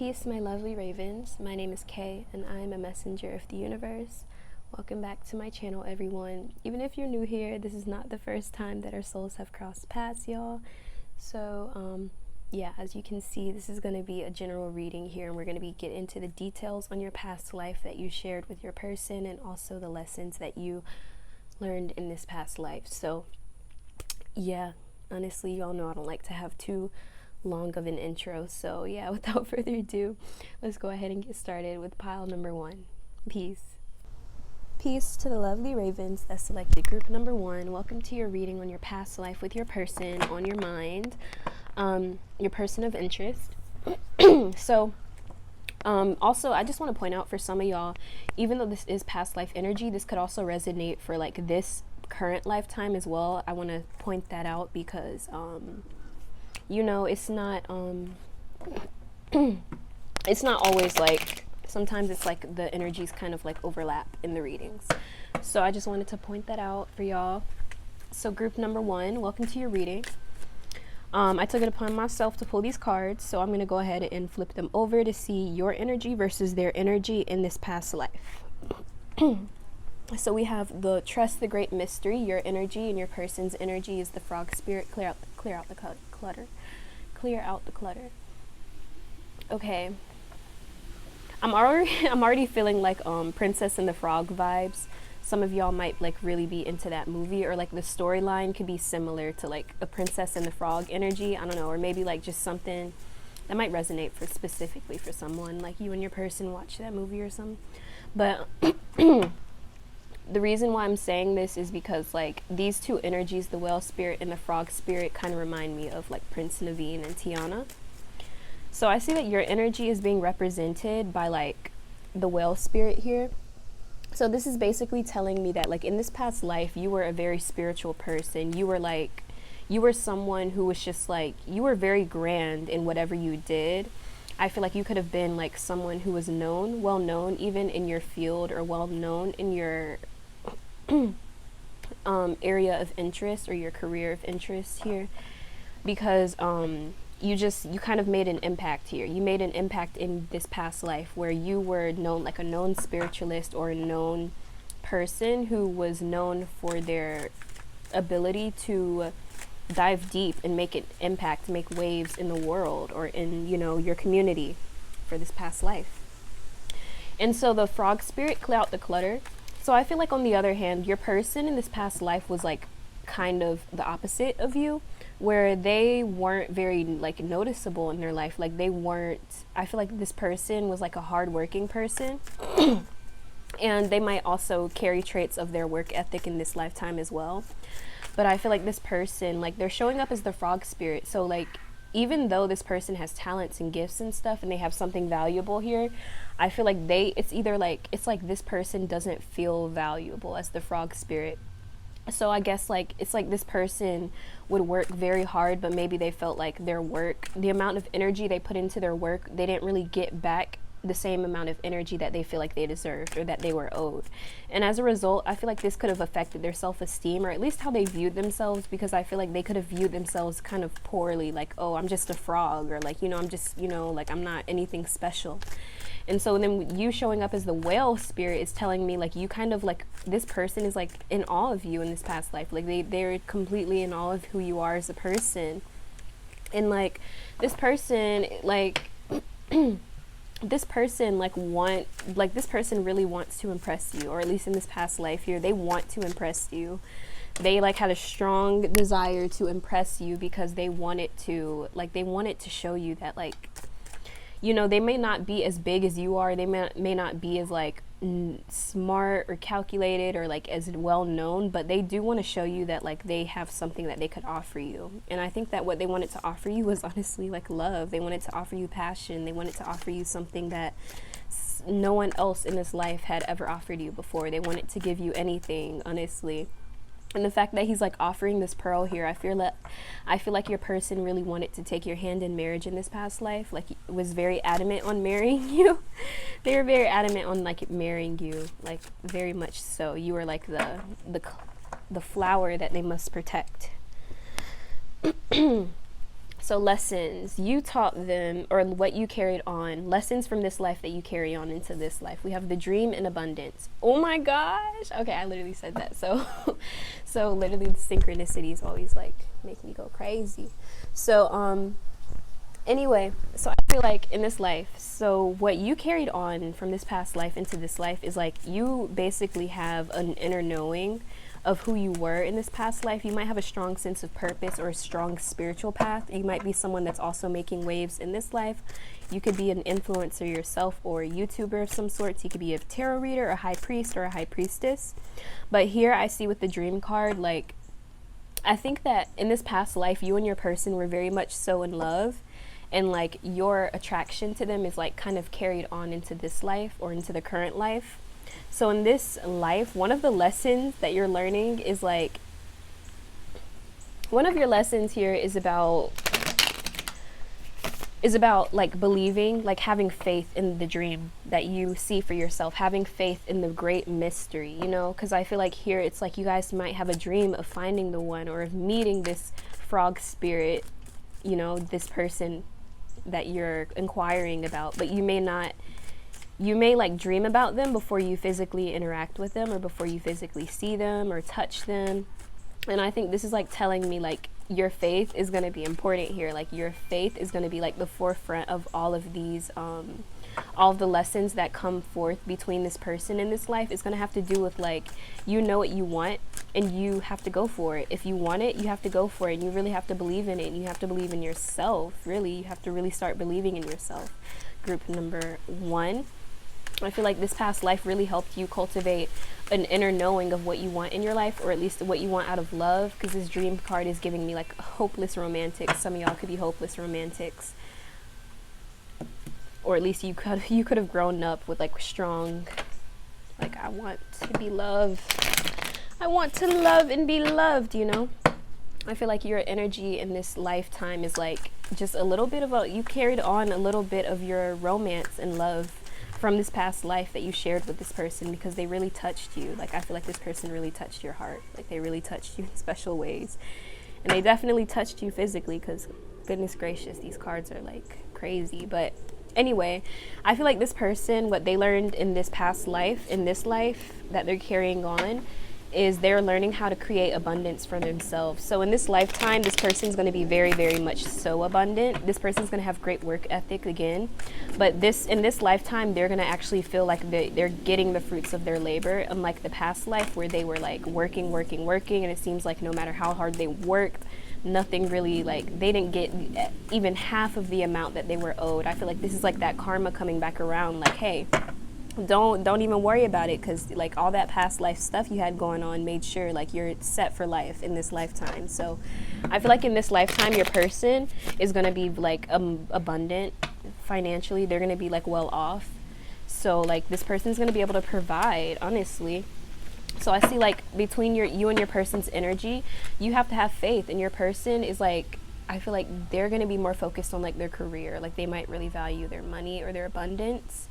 Peace, my lovely ravens. My name is Kay, and I am a messenger of the universe. Welcome back to my channel, everyone. Even if you're new here, this is not the first time that our souls have crossed paths, y'all. So, yeah, as you can see, this is going to be a general reading here, and we're going to get into the details on your past life that you shared with your person, and also the lessons that you learned in this past life. So, yeah, honestly, y'all know I don't like to have too long of an intro, so yeah, without further ado, let's go ahead and get started with pile number one. Peace to the lovely ravens that selected group number one. Welcome to your reading on your past life with your person on your mind, your person of interest. So also, I just want to point out for some of y'all, even though this is past life energy, this could also resonate for like this current lifetime as well. I want to point that out because you know, it's not it's not always like, sometimes it's like the energies kind of like overlap in the readings. So I just wanted to point that out for y'all. So group number one, welcome to your reading. I took it upon myself to pull these cards, so I'm going to go ahead and flip them over to see your energy versus their energy in this past life. So we have the trust the great mystery. Your energy and your person's energy is the frog spirit. Clear out the clutter. Clear out the clutter. Okay. I'm already feeling like Princess and the Frog vibes. Some of y'all might like really be into that movie, or like the storyline could be similar to like a Princess and the Frog energy. I don't know, or maybe like just something that might resonate for specifically for someone, like you and your person watch that movie or something. But the reason why I'm saying this is because like these two energies, the whale spirit and the frog spirit, kind of remind me of like Prince Naveen and Tiana. So I see that your energy is being represented by like the whale spirit here. So this is basically telling me that like in this past life, you were a very spiritual person. You were someone who was just like, you were very grand in whatever you did. I feel like you could have been like someone who was known, well known even in your field, or well known in your area of interest or your career of interest here, because you kind of made an impact here. You made an impact in this past life where you were known, like a known spiritualist or a known person who was known for their ability to dive deep and make an impact, make waves in the world or in, you know, your community for this past life. And so the frog spirit, clear out the clutter. So I feel like on the other hand, your person in this past life was like kind of the opposite of you, where they weren't very like noticeable in their life. Like they weren't, I feel like this person was like a hardworking person and they might also carry traits of their work ethic in this lifetime as well. But I feel like this person, like they're showing up as the frog spirit. So like, even though this person has talents and gifts and stuff and they have something valuable here, I feel like it's like this person doesn't feel valuable as the frog spirit. So I guess like it's like this person would work very hard, but maybe they felt like their work, the amount of energy they put into their work, they didn't really get back the same amount of energy that they feel like they deserved or that they were owed. And as a result, I feel like this could have affected their self-esteem, or at least how they viewed themselves, because I feel like they could have viewed themselves kind of poorly, like, oh, I'm just a frog, or like, you know, I'm just, you know, like I'm not anything special. And so then you showing up as the whale spirit is telling me like you kind of like, this person is like in awe of you in this past life. Like they're completely in awe of who you are as a person. And like this person like this person really wants to impress you, or at least in this past life here, they want to impress you. They like had a strong desire to impress you because they wanted to show you that like, you know, they may not be as big as you are. They may not be as like smart or calculated or like as well known, but they do want to show you that like they have something that they could offer you. And I think that what they wanted to offer you was honestly like love. They wanted to offer you passion. They wanted to offer you something that no one else in this life had ever offered you before. They wanted to give you anything, honestly. And the fact that he's like offering this pearl here, I feel like your person really wanted to take your hand in marriage in this past life. Like was very adamant on marrying you. They were very adamant on like marrying you, like very much so. You were like the flower that they must protect. So lessons you taught them, or what you carried on, lessons from this life that you carry on into this life. We have the dream and abundance. Oh my gosh. Okay, I literally said that. So so literally the synchronicities always like make me go crazy. So anyway, so I feel like in this life, so what you carried on from this past life into this life is like you basically have an inner knowing of who you were in this past life. You might have a strong sense of purpose or a strong spiritual path. You might be someone that's also making waves in this life. You could be an influencer yourself or a YouTuber of some sorts. You could be a tarot reader, a high priest, or a high priestess. But here I see with the dream card, like, I think that in this past life, you and your person were very much so in love, and like your attraction to them is like kind of carried on into this life or into the current life. So in this life, one of the lessons that you're learning is like, one of your lessons here is about like believing, like having faith in the dream that you see for yourself, having faith in the great mystery, you know, because I feel like here it's like you guys might have a dream of finding the one or of meeting this frog spirit, you know, this person that you're inquiring about, but you may not. You may like dream about them before you physically interact with them or before you physically see them or touch them. And I think this is like telling me like your faith is going to be important here. Like your faith is going to be like the forefront of all of these, all of the lessons that come forth between this person in this life. Is going to have to do with like, you know what you want and you have to go for it. If you want it, you have to go for it. And you really have to believe in it. And you have to believe in yourself. Really, you have to really start believing in yourself. Group number 1. I feel like this past life really helped you cultivate an inner knowing of what you want in your life, or at least what you want out of love, because this dream card is giving me like hopeless romantics. Some of y'all could be hopeless romantics, or at least you could have grown up with like strong, like, I want to be loved, I want to love and be loved, you know. I feel like your energy in this lifetime is like just a little bit of you carried on a little bit of your romance and love from this past life that you shared with this person, because they really touched you. Like, I feel like this person really touched your heart. Like, they really touched you in special ways. And they definitely touched you physically, because goodness gracious, these cards are like crazy. But anyway, I feel like this person, what they learned in this past life, in this life that they're carrying on, is they're learning how to create abundance for themselves. So in this lifetime, this person's going to be very, very much so abundant. This person's going to have great work ethic again. But in this lifetime, they're going to actually feel like they're getting the fruits of their labor, unlike the past life where they were like working. And it seems like no matter how hard they worked, nothing really, like, they didn't get even half of the amount that they were owed. I feel like this is like that karma coming back around, like, hey, don't even worry about it, because like all that past life stuff you had going on made sure like you're set for life in this lifetime. So I feel like in this lifetime your person is going to be like abundant financially. They're going to be like well off. So like this person's going to be able to provide, honestly. So I see like between you and your person's energy, you have to have faith, and your person is like, I feel like they're going to be more focused on like their career. Like they might really value their money or their abundance,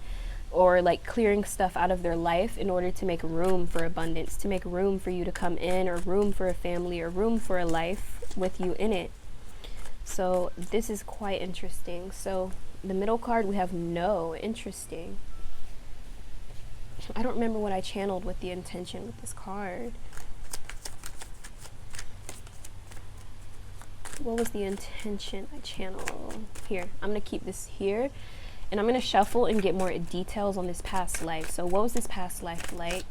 or like clearing stuff out of their life in order to make room for abundance, to make room for you to come in, or room for a family, or room for a life with you in it. So this is quite interesting. So the middle card, we have no. Interesting. I don't remember what I channeled with the intention with this card. What was the intention I channeled? Here, I'm going to keep this here. And I'm going to shuffle and get more details on this past life. So what was this past life like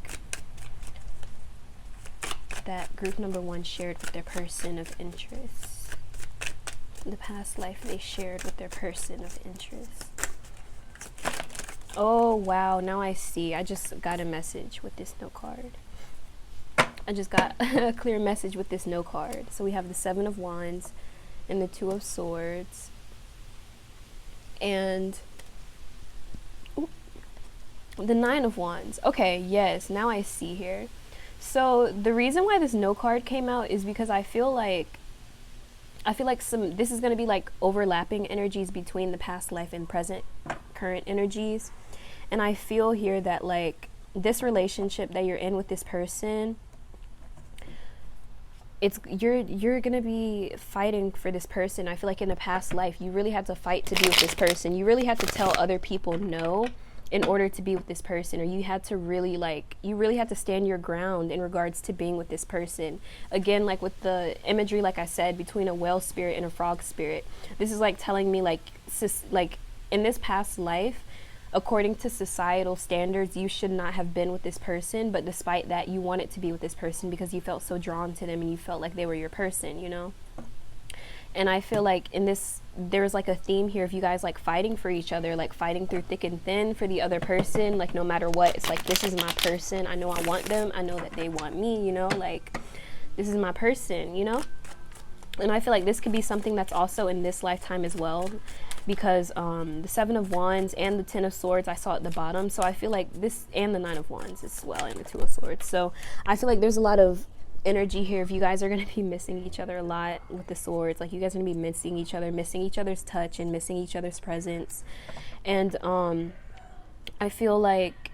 that group number 1 shared with their person of interest? The past life they shared with their person of interest. Oh, wow. Now I see. I just got a message with this no card. I just got a clear message with this no card. So we have the 7 of Wands and the 2 of Swords. And the 9 of Wands. Okay, yes, now I see here. So the reason why this no card came out is because I feel like this is going to be like overlapping energies between the past life and present current energies. And I feel here that like this relationship that you're in with this person, you're gonna be fighting for this person. I feel like in a past life you really had to fight to be with this person. You really had to tell other people no in order to be with this person, or you had to really you really had to stand your ground in regards to being with this person. Again, like with the imagery, like I said, between a whale spirit and a frog spirit, this is like telling me like in this past life, according to societal standards, you should not have been with this person, but despite that, you wanted to be with this person because you felt so drawn to them and you felt like they were your person, you know? And I feel like in this, there's like a theme here of you guys like fighting for each other, like fighting through thick and thin for the other person, like no matter what. It's like, this is my person. I know I want them. I know that they want me, you know? Like, this is my person, you know? And I feel like this could be something that's also in this lifetime as well, because the Seven of Wands and the Ten of Swords I saw at the bottom. So I feel like this, and the Nine of Wands as well, and the Two of Swords. So I feel like there's a lot of energy here if you guys are going to be missing each other a lot with the swords. Like, you guys are going to be missing each other, missing each other's touch, and missing each other's presence. And I feel like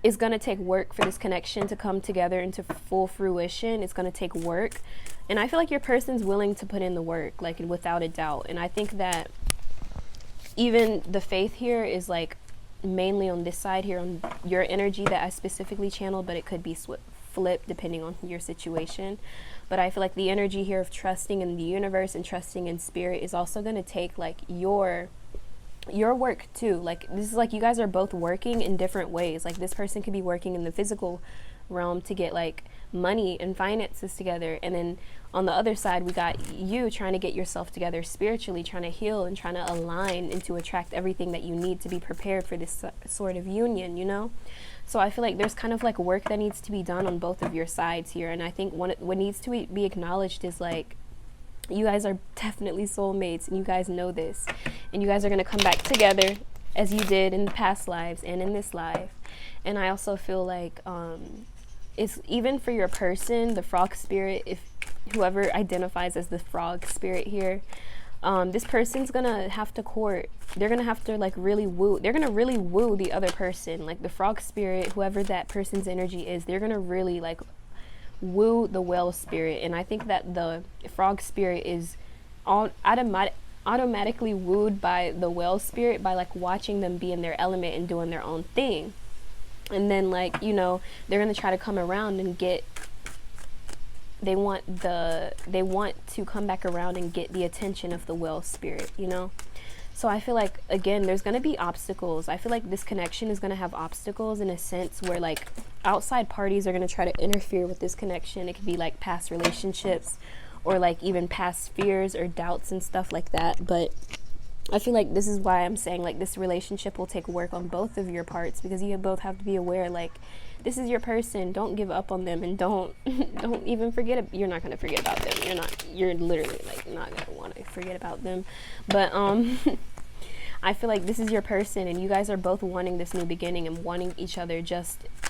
it's going to take work for this connection to come together into full fruition. It's going to take work. And I feel like your person's willing to put in the work, like, without a doubt. And I think that even the faith here is like mainly on this side here, on your energy that I specifically channeled, but it could be flipped depending on your situation. But I feel like the energy here of trusting in the universe and trusting in spirit is also going to take like your work too. Like, this is like you guys are both working in different ways. Like, this person could be working in the physical realm to get like money and finances together, and then on the other side we got you trying to get yourself together spiritually, trying to heal and trying to align and to attract everything that you need to be prepared for this sort of union, you know? So I feel like there's kind of like work that needs to be done on both of your sides here. And I think what needs to be acknowledged is like, you guys are definitely soulmates, and you guys know this, and you guys are going to come back together as you did in the past lives and in this life. And I also feel like it's even for your person, the frog spirit, if whoever identifies as the frog spirit here, this person's gonna have to court. They're gonna have to like really woo. They're gonna really woo the other person. Like, the frog spirit, whoever that person's energy is, they're gonna really like woo the whale spirit. And I think that the frog spirit is automatically wooed by the whale spirit by like watching them be in their element and doing their own thing. And then, like, you know, they're gonna try to come around and get, they want to come back around and get the attention of the whale spirit, you know? So I feel like, again, there's gonna be obstacles. I feel like this connection is gonna have obstacles in a sense where like outside parties are gonna try to interfere with this connection. It could be like past relationships, or like even past fears or doubts and stuff like that. But I feel like this is why I'm saying like this relationship will take work on both of your parts, because you both have to be aware, like, this is your person. Don't give up on them, and don't even forget you're not going to forget about them. You're literally like not going to want to forget about them. But I feel like this is your person, and you guys are both wanting this new beginning and wanting each other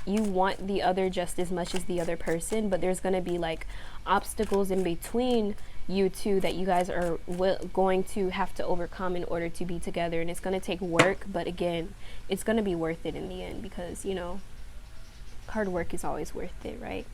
you want the other just as much as the other person, but there's going to be like obstacles in between you two that you guys are going to have to overcome in order to be together. And it's going to take work, but again, it's going to be worth it in the end, because, you know, hard work is always worth it, right?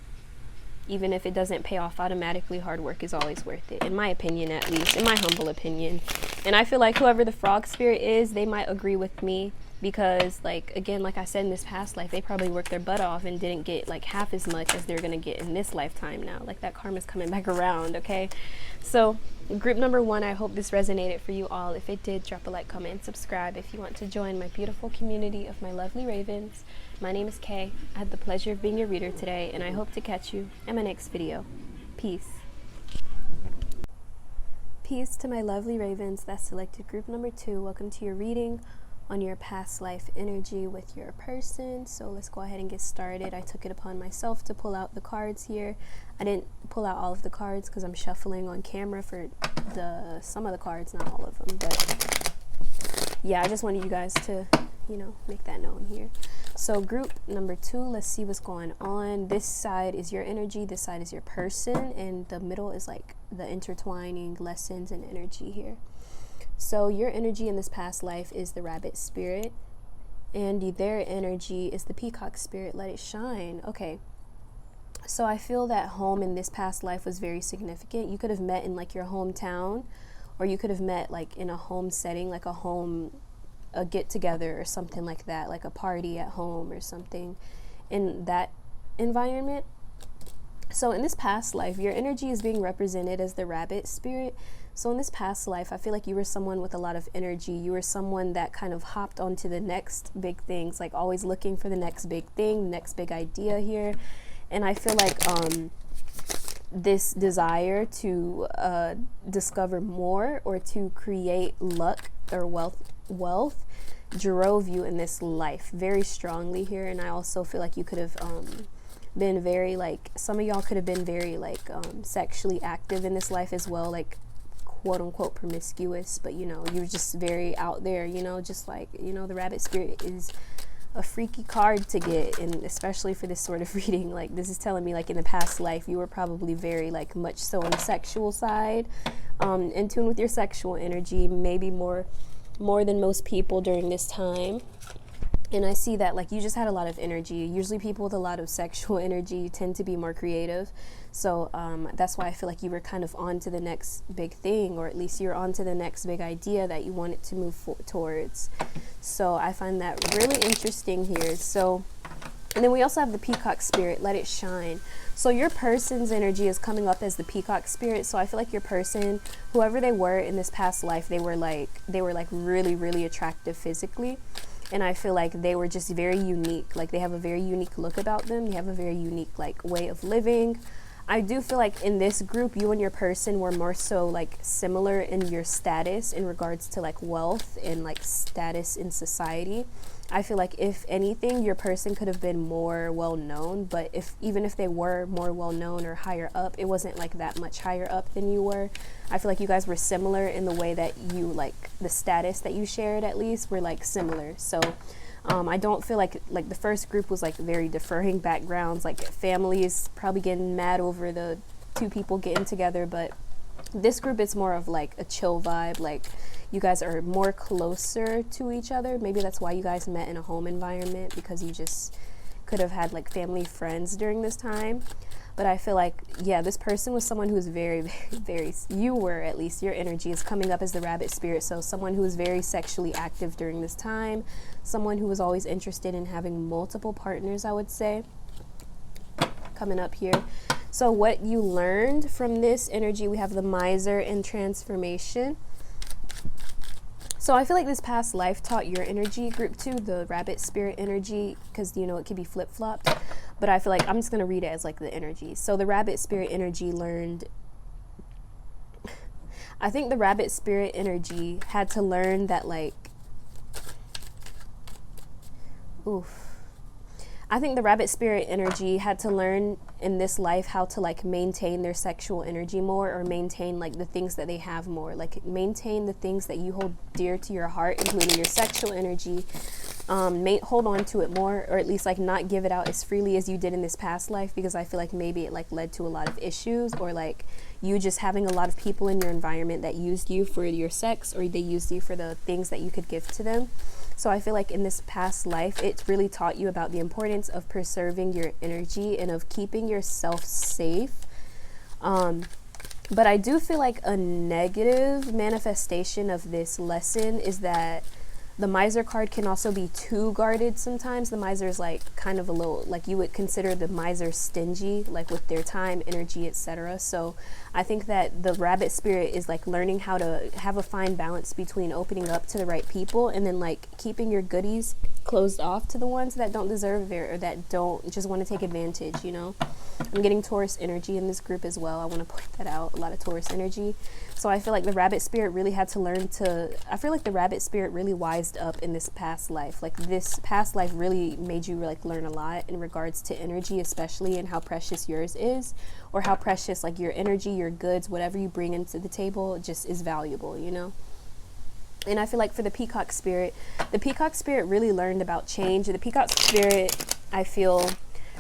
Even if it doesn't pay off automatically, hard work is always worth it, in my opinion, at least, in my humble opinion. And I feel like whoever the frog spirit is, they might agree with me, because, like, again, like I said, in this past life, they probably worked their butt off and didn't get like half as much as they're gonna get in this lifetime now. Like, that karma's coming back around, okay? So group number 1, I hope this resonated for you all. If it did, drop a like, comment, and subscribe if you want to join my beautiful community of my lovely ravens. My name is Kay. I had the pleasure of being your reader today, and I hope to catch you in my next video. Peace. Peace to my lovely ravens that selected group number 2. Welcome to your reading on your past life energy with your person. So let's go ahead and get started. I took it upon myself to pull out the cards here. I didn't pull out all of the cards because I'm shuffling on camera for some of the cards, not all of them. But yeah, I just wanted you guys to, you know, make that known here. So group number 2, let's see what's going on. This side is your energy, this side is your person, and the middle is like the intertwining lessons and energy here. So your energy in this past life is the rabbit spirit, and their energy is the peacock spirit. Let it shine. Okay. So I feel that home in this past life was very significant. You could have met in like your hometown, or you could have met like in a home setting, like a get together or something like that, like a party at home or something in that environment. So in this past life, your energy is being represented as the rabbit spirit. So in this past life, I feel like you were someone with a lot of energy. You were someone that kind of hopped onto the next big things, like always looking for the next big thing, the next big idea here. And I feel like this desire to discover more or to create luck or wealth drove you in this life very strongly here. And I also feel like you could have been very, like, some of y'all could have been very, like, sexually active in this life as well, like, quote unquote promiscuous, but you know, you're just very out there, you know, just like, you know, the rabbit spirit is a freaky card to get, and especially for this sort of reading, like, this is telling me, like, in the past life, you were probably very, like, much so on the sexual side, in tune with your sexual energy, maybe more than most people during this time. And I see that, like, you just had a lot of energy. Usually people with a lot of sexual energy tend to be more creative. So that's why I feel like you were kind of on to the next big thing, or at least you're on to the next big idea that you wanted to move towards. So I find that really interesting here. So, and then we also have the peacock spirit, let it shine. So your person's energy is coming up as the peacock spirit. So I feel like your person, whoever they were in this past life, they were like really, really attractive physically. And I feel like they were just very unique. Like, they have a very unique look about them. They have a very unique, like, way of living. I do feel like in this group, you and your person were more so, like, similar in your status in regards to, like, wealth and, like, status in society. I feel like if anything, your person could have been more well known, but even if they were more well known or higher up, it wasn't like that much higher up than you were. I feel like you guys were similar in the way that you, like, the status that you shared at least were, like, similar. So I don't feel like the first group was, like, very differing backgrounds, like families probably getting mad over the two people getting together, but this group is more of, like, a chill vibe. Like, you guys are more closer to each other. Maybe that's why you guys met in a home environment, because you just could have had, like, family friends during this time. But I feel like, yeah, this person was someone who was very, very, very, you were, at least your energy is coming up as the rabbit spirit. So someone who was very sexually active during this time, someone who was always interested in having multiple partners, I would say, coming up here. So what you learned from this energy, we have the miser and transformation. So I feel like this past life taught your energy group too, the rabbit spirit energy, because, you know, it could be flip-flopped. But I feel like I'm just going to read it as, like, the energy. So the rabbit spirit energy learned, I think the rabbit spirit energy had to learn that, like, I think the rabbit spirit energy had to learn in this life how to, like, maintain their sexual energy more, or maintain, like, the things that they have more, like, maintain the things that you hold dear to your heart, including your sexual energy. Hold on to it more, or at least, like, not give it out as freely as you did in this past life, because I feel like maybe it, like, led to a lot of issues, or, like, you just having a lot of people in your environment that used you for your sex, or they used you for the things that you could give to them. So I feel like in this past life, it's really taught you about the importance of preserving your energy and of keeping yourself safe. But I do feel like a negative manifestation of this lesson is that the miser card can also be too guarded sometimes. The miser is, like, kind of a little, like, you would consider the miser stingy, like, with their time, energy, etc. So I think that the rabbit spirit is, like, learning how to have a fine balance between opening up to the right people and then, like, keeping your goodies closed off to the ones that don't deserve it, or that don't just want to take advantage, you know. I'm getting Taurus energy in this group as well. I want to point that out. A lot of Taurus energy. So I feel like the rabbit spirit really had to learn to, I feel like the rabbit spirit really wised up in this past life. Like, this past life really made you, like, learn a lot in regards to energy, especially, and how precious yours is, or how precious, like, your energy, your goods, whatever you bring into the table just is valuable, you know. And I feel like for the peacock spirit really learned about change. The peacock spirit, I feel,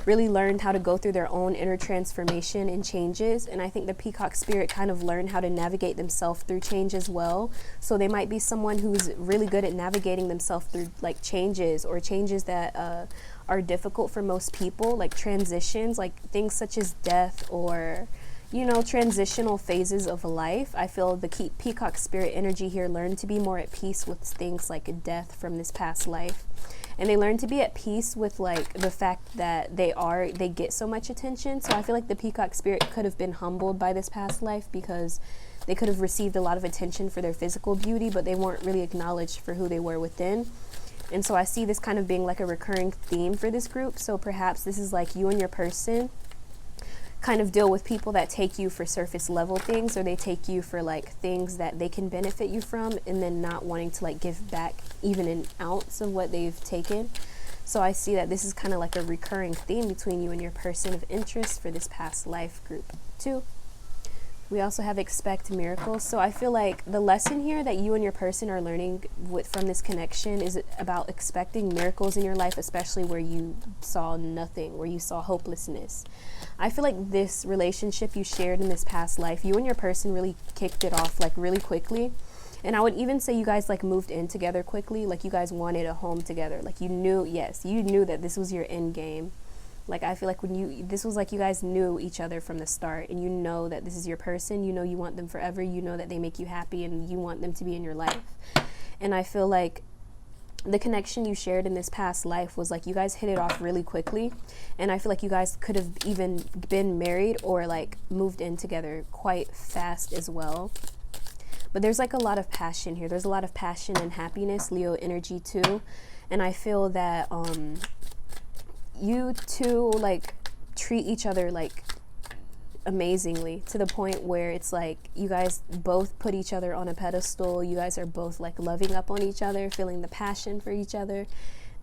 really learned how to go through their own inner transformation and changes. And I think the peacock spirit kind of learned how to navigate themselves through change as well. So they might be someone who's really good at navigating themselves through like changes, or changes that are difficult for most people, like transitions, like things such as death, or transitional phases of life. I feel the peacock spirit energy here learned to be more at peace with things like death from this past life. And they learn to be at peace with like the fact that they get so much attention. So I feel like the peacock spirit could have been humbled by this past life, because they could have received a lot of attention for their physical beauty, but they weren't really acknowledged for who they were within. And so I see this kind of being like a recurring theme for this group. So perhaps this is like you and your person kind of deal with people that take you for surface level things, or they take you for like things that they can benefit you from, and then not wanting to like give back even an ounce of what they've taken. So I see that this is kind of like a recurring theme between you and your person of interest for this past life group too. We also have expect miracles. So I feel like the lesson here that you and your person are learning from this connection is about expecting miracles in your life, especially where you saw nothing, where you saw hopelessness. I feel like this relationship you shared in this past life, you and your person really kicked it off like really quickly. And I would even say you guys like moved in together quickly, like you guys wanted a home together. Like you knew that this was your end game. Like I feel like this was like you guys knew each other from the start, and you know that this is your person, you want them forever, you know that they make you happy, and you want them to be in your life. And I feel like the connection you shared in this past life was like you guys hit it off really quickly, and I feel like you guys could have even been married or like moved in together quite fast as well. But there's like a lot of passion here. There's a lot of passion and happiness, Leo energy too. And I feel that you two like treat each other like amazingly, to the point where it's like you guys both put each other on a pedestal. You guys are both like loving up on each other, feeling the passion for each other.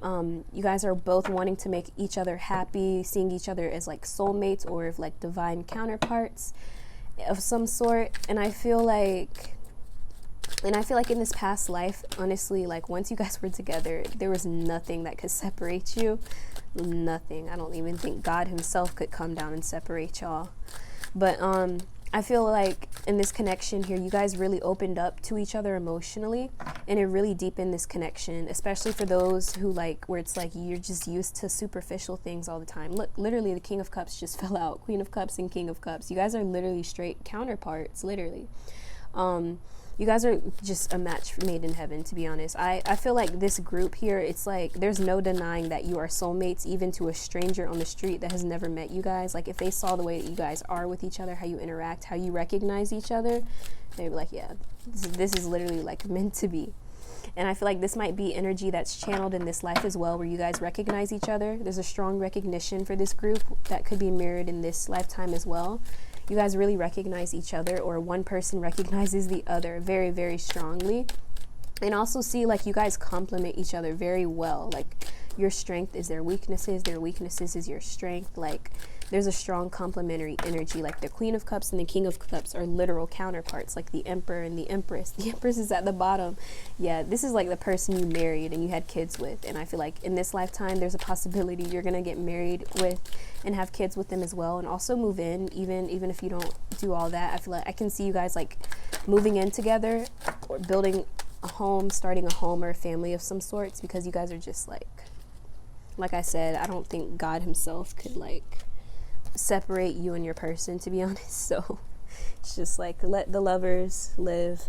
You guys are both wanting to make each other happy, seeing each other as like soulmates or if like divine counterparts of some sort. And I feel like in this past life, honestly, like once you guys were together, there was nothing that could separate you. Nothing. I don't even think God himself could come down and separate y'all. But I feel like in this connection here, you guys really opened up to each other emotionally, and it really deepened this connection, especially for those who like, where it's like you're just used to superficial things all the time. Look, literally the King of Cups just fell out. Queen of Cups and King of Cups. You guys are literally straight counterparts, literally. You guys are just a match made in heaven, to be honest. I feel like this group here, it's like there's no denying that you are soulmates, even to a stranger on the street that has never met you guys. Like if they saw the way that you guys are with each other, how you interact, how you recognize each other, they'd be like, yeah, this is literally like meant to be. And I feel like this might be energy that's channeled in this life as well, where you guys recognize each other. There's a strong recognition for this group that could be mirrored in this lifetime as well. You guys really recognize each other, or one person recognizes the other very, very strongly. And also see like you guys complement each other very well. Like your strength is their weaknesses is your strength. Like there's a strong complementary energy. Like the Queen of Cups and the King of Cups are literal counterparts, like the Emperor and the Empress. The Empress is at the bottom. Yeah, this is like the person you married and you had kids with. And I feel like in this lifetime, there's a possibility you're going to get married with and have kids with them as well, and also move in, even if you don't do all that. I feel like I can see you guys like moving in together or building a home, starting a home or a family of some sorts, because you guys are just like I said, I don't think God himself could like separate you and your person, to be honest. So it's just like let the lovers live.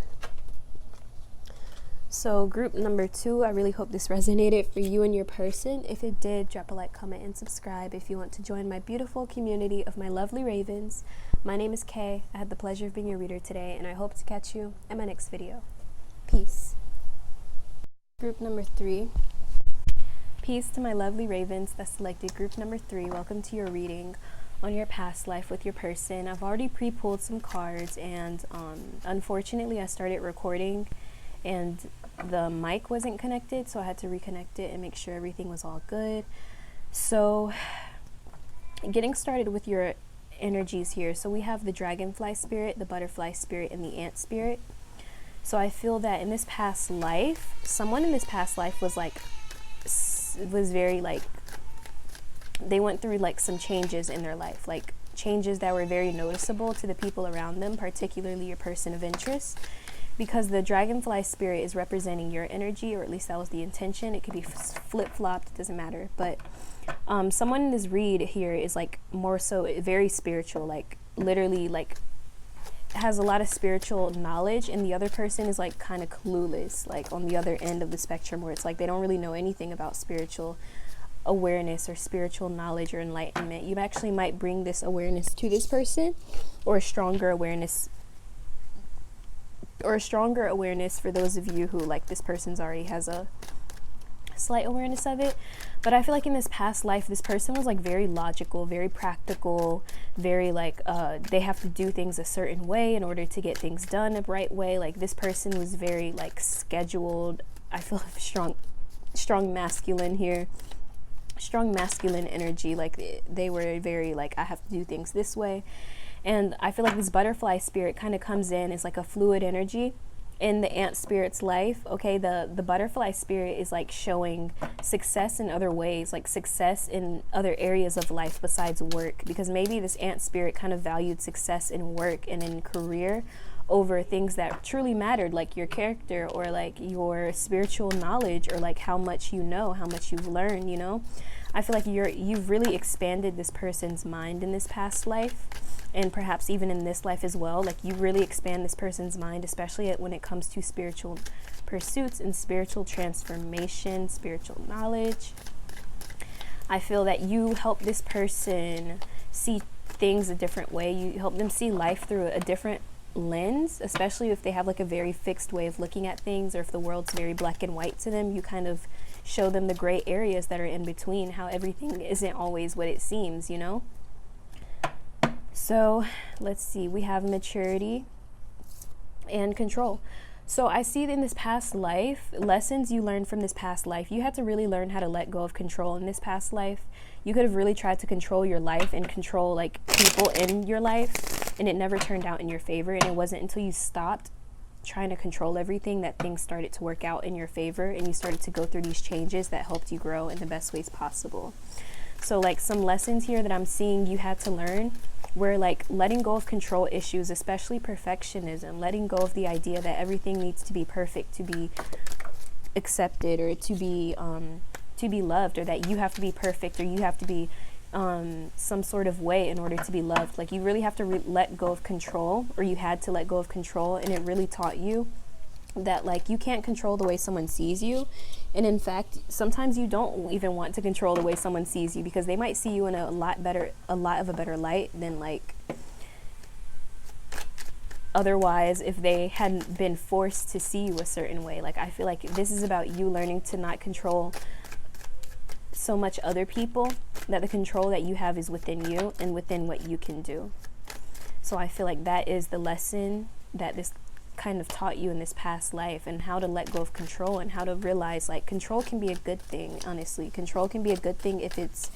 So group number 2, I really hope this resonated for you and your person. If it did, drop a like, comment, and subscribe if you want to join my beautiful community of my lovely ravens. My name is Kay. I had the pleasure of being your reader today, and I hope to catch you in my next video. Peace. Group number 3. Peace to my lovely ravens that selected group number 3. Welcome to your reading on your past life with your person. I've already pre-pulled some cards, and unfortunately I started recording and the mic wasn't connected, so I had to reconnect it and make sure everything was all good. So getting started with your energies here. So we have the dragonfly spirit, the butterfly spirit, and the ant spirit. So I feel that in this past life, someone in this past life was very like they went through like some changes in their life, like changes that were very noticeable to the people around them, particularly your person of interest, because the dragonfly spirit is representing your energy, or at least that was the intention. It could be flip-flopped, it doesn't matter. But someone in this read here is like more so very spiritual, like literally like has a lot of spiritual knowledge, and the other person is like kind of clueless, like on the other end of the spectrum, where it's like they don't really know anything about spiritual awareness or spiritual knowledge or enlightenment. You actually might bring this awareness to this person, or a stronger awareness for those of you who like this person's already has a slight awareness of it. But I feel like in this past life, this person was like very logical, very practical, very like they have to do things a certain way in order to get things done the right way. Like this person was very like scheduled. I feel strong masculine here, strong masculine energy. Like they were very like, I have to do things this way. And I feel like this butterfly spirit kind of comes in as like a fluid energy in the ant spirit's life. Okay, the butterfly spirit is like showing success in other ways, like success in other areas of life besides work, because maybe this ant spirit kind of valued success in work and in career over things that truly mattered, like your character or like your spiritual knowledge, or like how much you know, how much you've learned, you know. I feel like you've really expanded this person's mind in this past life, and perhaps even in this life as well. Like you really expand this person's mind, especially when it comes to spiritual pursuits and spiritual transformation, spiritual knowledge. I feel that you help this person see things a different way. You help them see life through a different lens, especially if they have like a very fixed way of looking at things, or if the world's very black and white to them. You kind of show them the gray areas that are in between, how everything isn't always what it seems, you know. So let's see, we have maturity and control. So I see in this past life, lessons you learned from this past life, you had to really learn how to let go of control in this past life. You could have really tried to control your life and control like people in your life, and it never turned out in your favor. And it wasn't until you stopped trying to control everything that things started to work out in your favor, and you started to go through these changes that helped you grow in the best ways possible. So like some lessons here that I'm seeing you had to learn were like letting go of control issues, especially perfectionism, letting go of the idea that everything needs to be perfect to be accepted, or to be loved, or that you have to be perfect, or you have to be some sort of way in order to be loved. Like you really have to let go of control, or you had to let go of control, and it really taught you that like you can't control the way someone sees you. And in fact, sometimes you don't even want to control the way someone sees you, because they might see you in a lot of a better light than like otherwise if they hadn't been forced to see you a certain way. Like I feel like this is about you learning to not control so much other people, that the control that you have is within you and within what you can do. So I feel like that is the lesson that this kind of taught you in this past life, and how to let go of control, and how to realize like control can be a good thing. Honestly, control can be a good thing if it's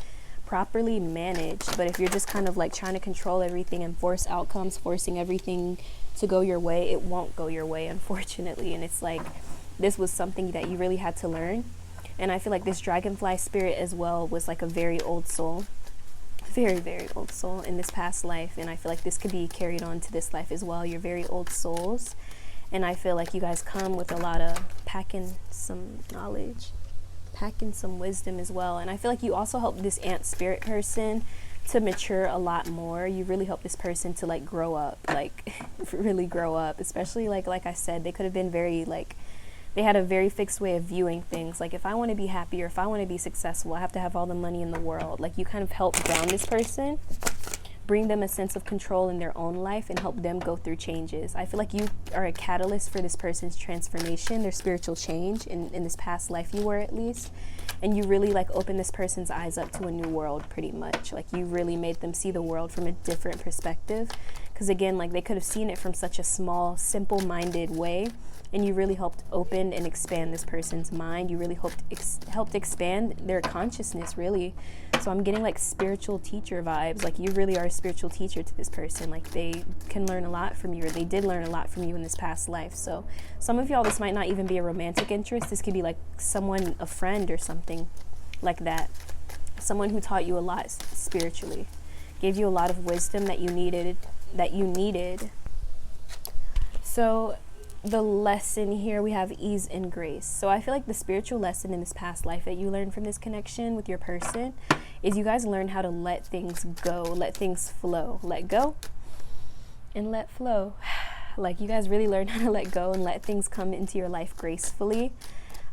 properly managed, but if you're just kind of like trying to control everything and force outcomes, forcing everything to go your way, it won't go your way, unfortunately. And it's like this was something that you really had to learn. And I feel like this dragonfly spirit as well was like a very old soul, very, very old soul in this past life. And I feel like this could be carried on to this life as well. You're very old souls. And I feel like you guys come with a lot of packing some knowledge, packing some wisdom as well. And I feel like you also help this ant spirit person to mature a lot more. You really help this person to like grow up, like really grow up, especially like I said, they could have been very like, they had a very fixed way of viewing things. Like if I want to be happy, or if I want to be successful, I have to have all the money in the world. Like you kind of help ground this person, bring them a sense of control in their own life, and help them go through changes. I feel like you are a catalyst for this person's transformation, their spiritual change in this past life, you were at least. And you really like open this person's eyes up to a new world, pretty much. Like you really made them see the world from a different perspective. Because again, like they could have seen it from such a small, simple-minded way. And you really helped open and expand this person's mind. You really helped expand their consciousness, really. So I'm getting like spiritual teacher vibes. Like you really are a spiritual teacher to this person. Like they can learn a lot from you, or they did learn a lot from you in this past life. So some of y'all, this might not even be a romantic interest. This could be like someone, a friend or something like that. someone who taught you a lot spiritually, gave you a lot of wisdom that you needed. So the lesson here, we have ease and grace. So I feel like the spiritual lesson in this past life that you learned from this connection with your person is you guys learn how to let things go, let things flow, let go and let flow. Like, you guys really learn how to let go and let things come into your life gracefully.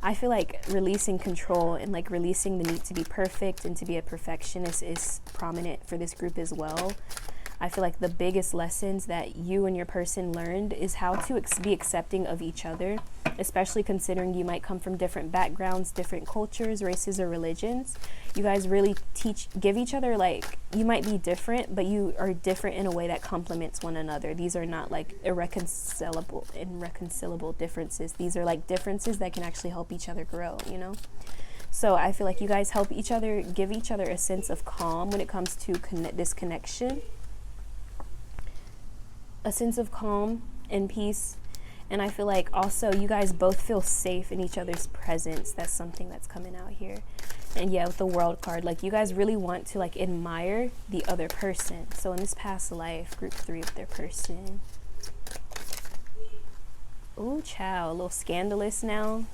I feel like releasing control and like releasing the need to be perfect and to be a perfectionist is prominent for this group as well. I feel like the biggest lessons that you and your person learned is how to be accepting of each other, especially considering you might come from different backgrounds, different cultures, races, or religions. You guys really give each other, like, you might be different, but you are different in a way that complements one another. These are not like irreconcilable differences. These are like differences that can actually help each other grow, you know? So I feel like you guys help each other, give each other a sense of calm when it comes to this connection. A sense of calm and peace. And I feel like also you guys both feel safe in each other's presence. That's something that's coming out here. And yeah, with the World card, like, you guys really want to like admire the other person. So in this past life, group 3 of their person. Ooh, child, a little scandalous now.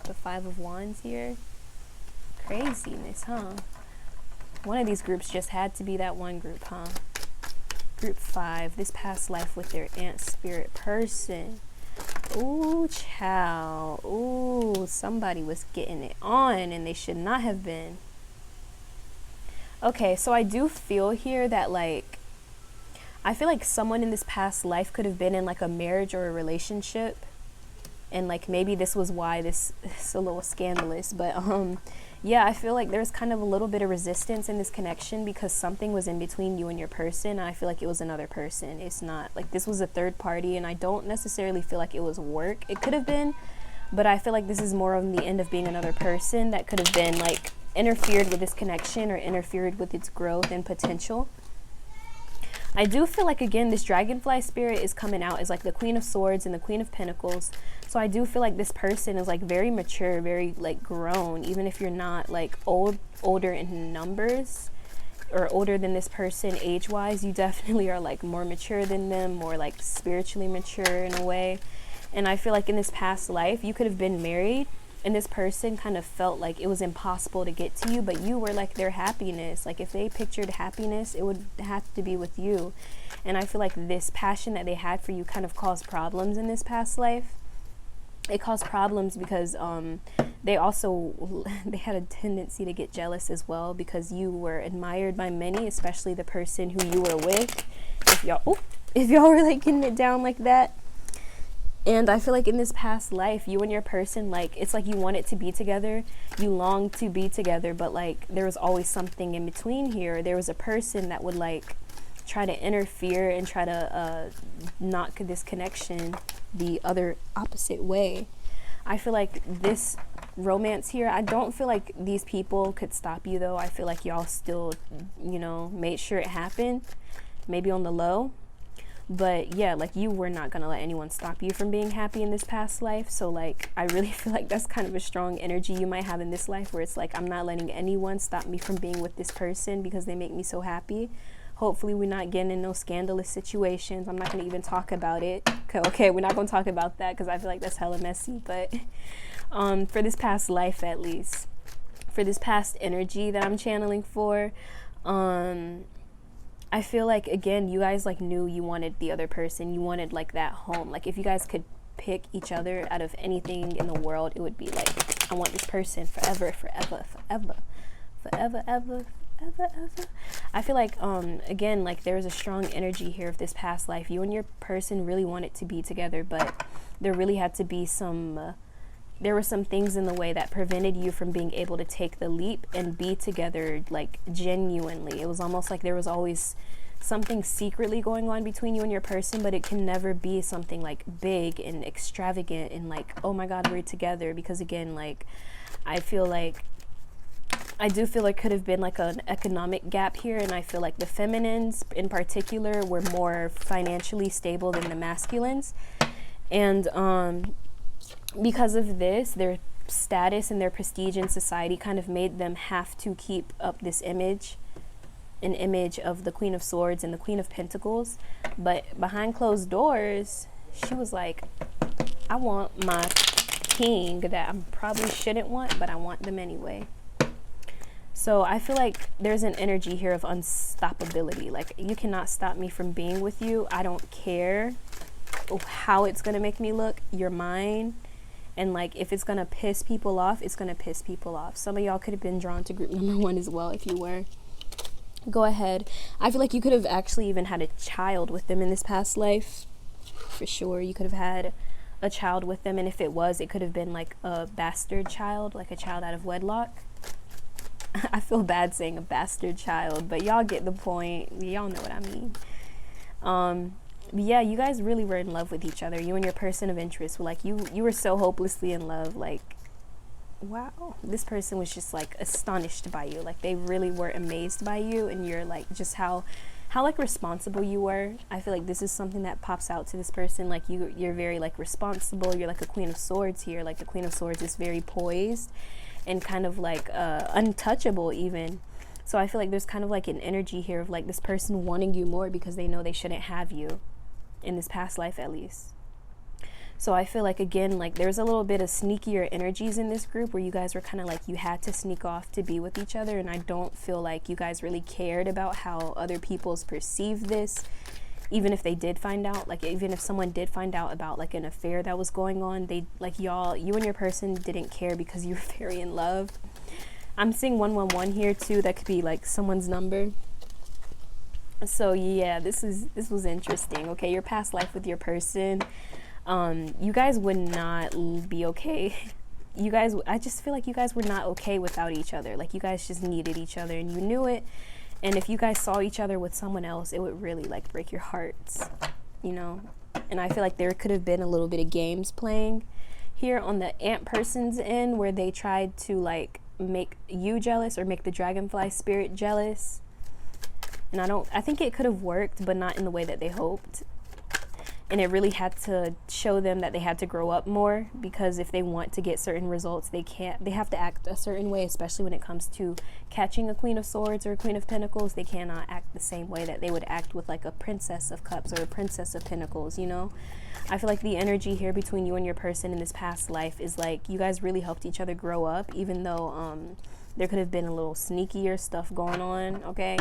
The 5 of Wands here. Craziness, huh? One of these groups just had to be that one group, huh? Group 5, this past life with their ant spirit person. Ooh, child. Ooh, somebody was getting it on and they should not have been. Okay, so I do feel here that, like, I feel like someone in this past life could have been in like a marriage or a relationship. And like maybe this was why this is a little scandalous, but yeah, I feel like there's kind of a little bit of resistance in this connection because something was in between you and your person. I feel like it was another person. It's not like this was a third party, and I don't necessarily feel like it was work. It could have been, but I feel like this is more on the end of being another person that could have been like interfered with this connection or interfered with its growth and potential. I do feel like, again, this dragonfly spirit is coming out as like the Queen of Swords and the Queen of Pentacles. So I do feel like this person is like very mature, very like grown, even if you're not like older in numbers or older than this person age-wise. You definitely are like more mature than them, more like spiritually mature in a way. And I feel like in this past life, you could have been married and this person kind of felt like it was impossible to get to you, but you were like their happiness. Like if they pictured happiness, it would have to be with you. And I feel like this passion that they had for you kind of caused problems in this past life. It caused problems because they had a tendency to get jealous as well, because you were admired by many, especially the person who you were with. If y'all were like getting it down like that. And I feel like in this past life, you and your person, like, it's like you wanted to be together, you longed to be together, but like there was always something in between here. There was a person that would like try to interfere and try to knock this connection the other opposite way. I feel like this romance here, I don't feel like these people could stop you though. I feel like y'all still, made sure it happened, maybe on the low. But yeah, like you were not going to let anyone stop you from being happy in this past life. So like, I really feel like that's kind of a strong energy you might have in this life, where it's like, I'm not letting anyone stop me from being with this person because they make me so happy. Hopefully we're not getting in those scandalous situations. I'm not going to even talk about it. Okay, we're not going to talk about that because I feel like that's hella messy. But for this past life, at least, for this past energy that I'm channeling for, I feel like, again, you guys like knew you wanted the other person. You wanted like that home. Like if you guys could pick each other out of anything in the world, it would be like, I want this person forever, forever, forever, forever, ever, ever, ever. I feel like, again, like there's a strong energy here of this past life. You and your person really wanted to be together, but there really had to be there were some things in the way that prevented you from being able to take the leap and be together, like genuinely. It was almost like there was always something secretly going on between you and your person, but it can never be something like big and extravagant and like, oh my God, we're together. Because again, like, I do feel like could have been like an economic gap here. And I feel like the feminines in particular were more financially stable than the masculines. And, because of this, status and their prestige in society kind of made them have to keep up this image, an image of the Queen of Swords and the Queen of Pentacles. But behind closed doors, she was like, I want my king that I probably shouldn't want, but I want them anyway. So I feel like there's an energy here of unstoppability. Like, you cannot stop me from being with you. I don't care how it's going to make me look. You're mine. And like, if it's going to piss people off, it's going to piss people off. Some of y'all could have been drawn to group number 1 as well if you were. Go ahead. I feel like you could have actually even had a child with them in this past life. For sure. You could have had a child with them. And if it was, it could have been like a bastard child, like a child out of wedlock. I feel bad saying a bastard child, but y'all get the point. Y'all know what I mean. Yeah, you guys really were in love with each other. You and your person of interest were like, you were so hopelessly in love. Like, wow, this person was just like astonished by you. Like, they really were amazed by you, and you're like, just how like responsible you were. I feel like this is something that pops out to this person. Like, you're very like responsible. You're like a Queen of Swords here. Like, the Queen of Swords is very poised and kind of like untouchable even. So I feel like there's kind of like an energy here of like this person wanting you more because they know they shouldn't have you in this past life, at least. So I feel like, again, like there's a little bit of sneakier energies in this group where you guys were kind of like, you had to sneak off to be with each other. And I don't feel like you guys really cared about how other people's perceive this. Even if they did find out, like even if someone did find out about like an affair that was going on, they like you and your person didn't care because you were very in love. I'm seeing 111 here too. That could be like someone's number. So yeah, this was interesting. Okay, your past life with your person, you guys would not be okay. I just feel like you guys were not okay without each other. Like, you guys just needed each other, and you knew it. And if you guys saw each other with someone else, it would really like break your hearts, you know. And I feel like there could have been a little bit of games playing here on the ant person's end, where they tried to like make you jealous or make the dragonfly spirit jealous. And I think it could have worked, but not in the way that they hoped. And it really had to show them that they had to grow up more, because if they want to get certain results, they have to act a certain way, especially when it comes to catching a Queen of Swords or a Queen of Pentacles. They cannot act the same way that they would act with like a Princess of Cups or a Princess of Pentacles, you know? I feel like the energy here between you and your person in this past life is like, you guys really helped each other grow up, even though there could have been a little sneakier stuff going on, okay?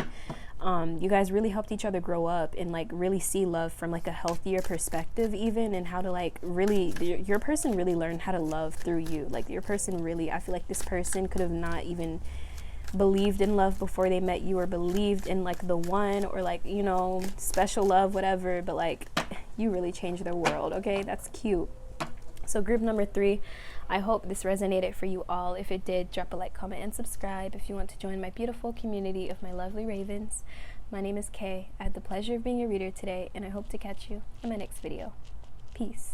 You guys really helped each other grow up and like really see love from like a healthier perspective even, and how to like really, your person really learned how to love through you. Like, your person really, I feel like this person could have not even believed in love before they met you, or believed in like the one, or like, you know, special love, whatever, but like, you really changed their world, okay? That's cute. So group number 3, I hope this resonated for you all. If it did, drop a like, comment, and subscribe if you want to join my beautiful community of my lovely ravens. My name is Kay. I had the pleasure of being your reader today, and I hope to catch you in my next video. Peace.